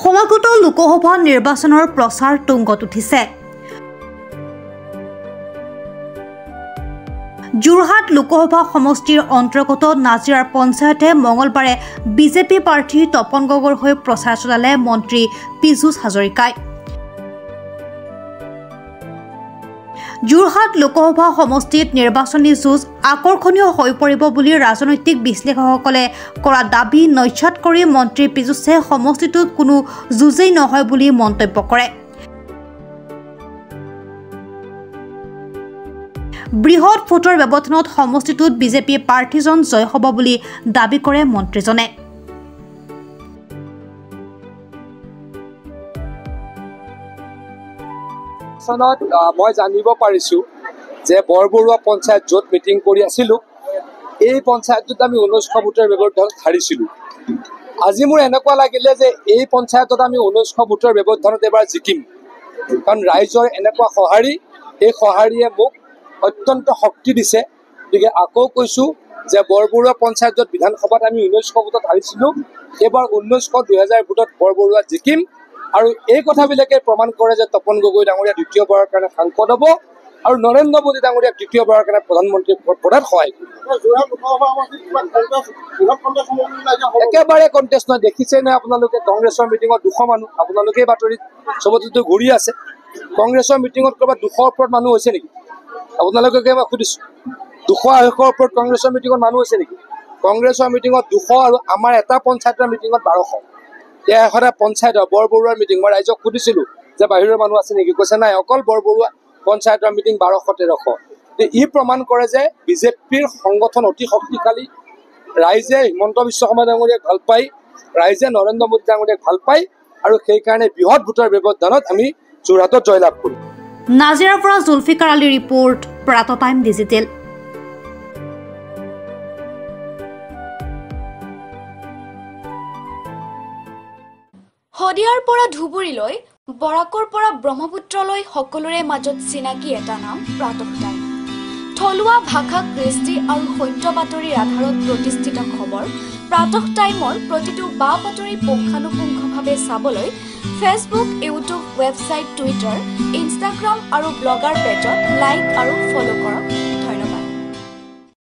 সমাগত লোকসভা নিৰ্বাচনৰ প্ৰচাৰ তুংগত উঠিছে। যোৰহাট লোকসভা সমষ্টিৰ অন্তৰ্গত নাজিৰাৰ পঞ্চায়তে মঙলবাৰে বিজেপি প্ৰাৰ্থী তপন গগৈৰ হৈ প্ৰচাৰ চলালে মন্ত্ৰী পীযুষ হাজৰিকাই। যোৰহাট লোকসভা সমষ্টিত নিৰ্বাচনী যুঁজ আকৰ্ষণীয় হৈ পৰিব বুলি ৰাজনৈতিক বিশ্লেষকসকলে কৰা দাবী নস্যাৎ কৰি মন্ত্ৰী পীযুষে সমষ্টিটোত কোনো যুঁজেই নহয় বুলি মন্তব্য কৰে। বৃহৎ ভোটৰ ব্যৱধানত সমষ্টিটোত বিজেপি প্ৰাৰ্থীজন জয় হ'ব বুলি দাবী কৰে মন্ত্ৰীজনে। মই জানিব পাৰিছোঁ যে বৰবৰুৱা পঞ্চায়ত য'ত মিটিং কৰি আছিলোঁ এই পঞ্চায়তটোত আমি 1900 ভোটৰ ব্যৱধানত হাৰিছিলোঁ। আজি মোৰ এনেকুৱা লাগিলে যে এই পঞ্চায়তত আমি 1900 ভোটৰ ব্যৱধানত এবাৰ জিকিম, কাৰণ ৰাইজৰ এনেকুৱা সঁহাৰি, এই সঁহাৰিয়ে মোক অত্যন্ত শক্তি দিছে। গতিকে আকৌ কৈছোঁ যে বৰবৰুৱা পঞ্চায়তত বিধানসভাত আমি 1900 ভোটত হাৰিছিলোঁ, এইবাৰ 1900-2000 ভোটত বৰবৰুৱাত জিকিম। আৰু এই কথাবিলাকে প্ৰমাণ কৰে যে তপন গগৈ ডাঙৰীয়া দ্বিতীয়বাৰৰ কাৰণে সাংসদ হ'ব আৰু নৰেন্দ্ৰ মোদী ডাঙৰীয়াক তৃতীয়বাৰৰ কাৰণে প্ৰধানমন্ত্ৰী পদত সহায় কৰিব। একেবাৰে কণ্টেষ্ট নহয়, দেখিছে নহয় আপোনালোকে কংগ্ৰেছৰ মিটিঙত 200 মানুহ, আপোনালোকেই বাতৰিত চবতেতো ঘূৰি আছে। কংগ্ৰেছৰ মিটিঙত ক'ৰবাত 200ৰ ওপৰত মানুহ হৈছে নেকি? আপোনালোকে মই সুধিছোঁ, 200-250ৰ ওপৰত কংগ্ৰেছৰ মিটিঙত মানুহ হৈছে নেকি? কংগ্ৰেছৰ মিটিঙত 200 আৰু আমাৰ এটা পঞ্চায়তৰ মিটিঙত 1200। এটা পঞ্চায়ত বৰবৰুৱাৰ মিটিং, মই ৰাইজক সুধিছিলোঁ যে বাহিৰৰ মানুহ আছে নেকি, কৈছে নাই, অকল বৰবৰুৱা পঞ্চায়তৰ মিটিং 1200-1300। ই প্ৰমাণ কৰে যে বিজেপিৰ সংগঠন অতি শক্তিশালী। ৰাইজে হিমন্ত বিশ্ব শৰ্মা ডাঙৰীয়াক ভাল পায়, ৰাইজে নৰেন্দ্ৰ মোদী ডাঙৰীয়াক ভাল পায় আৰু সেইকাৰণে বৃহৎ ভোটৰ ব্যৱধানত আমি যোৰহাটত জয়লাভ কৰোঁ। নাজিৰাৰ পৰা জুলফিকাৰ আলী ৰিপৰ্ট, প্ৰাত টাইম ডিজিটেল। শদিয়াৰ পৰা ধুবুৰীলৈ, বৰাকৰ পৰা ব্ৰহ্মপুত্ৰলৈ সকলোৰে মাজত চিনাকি এটা নাম প্ৰাতঃ টাইম। থলুৱা ভাষা, কৃষ্টি আৰু সত্য বাতৰিৰ আধাৰত প্ৰতিষ্ঠিত খবৰ প্ৰাতঃ টাইমৰ প্ৰতিটো বা বাতৰি পুংখানুপুংখভাৱে চাবলৈ Facebook, YouTube, website, Twitter, Instagram আৰু ব্লগাৰ পেজত লাইক আৰু ফ'ল' কৰক।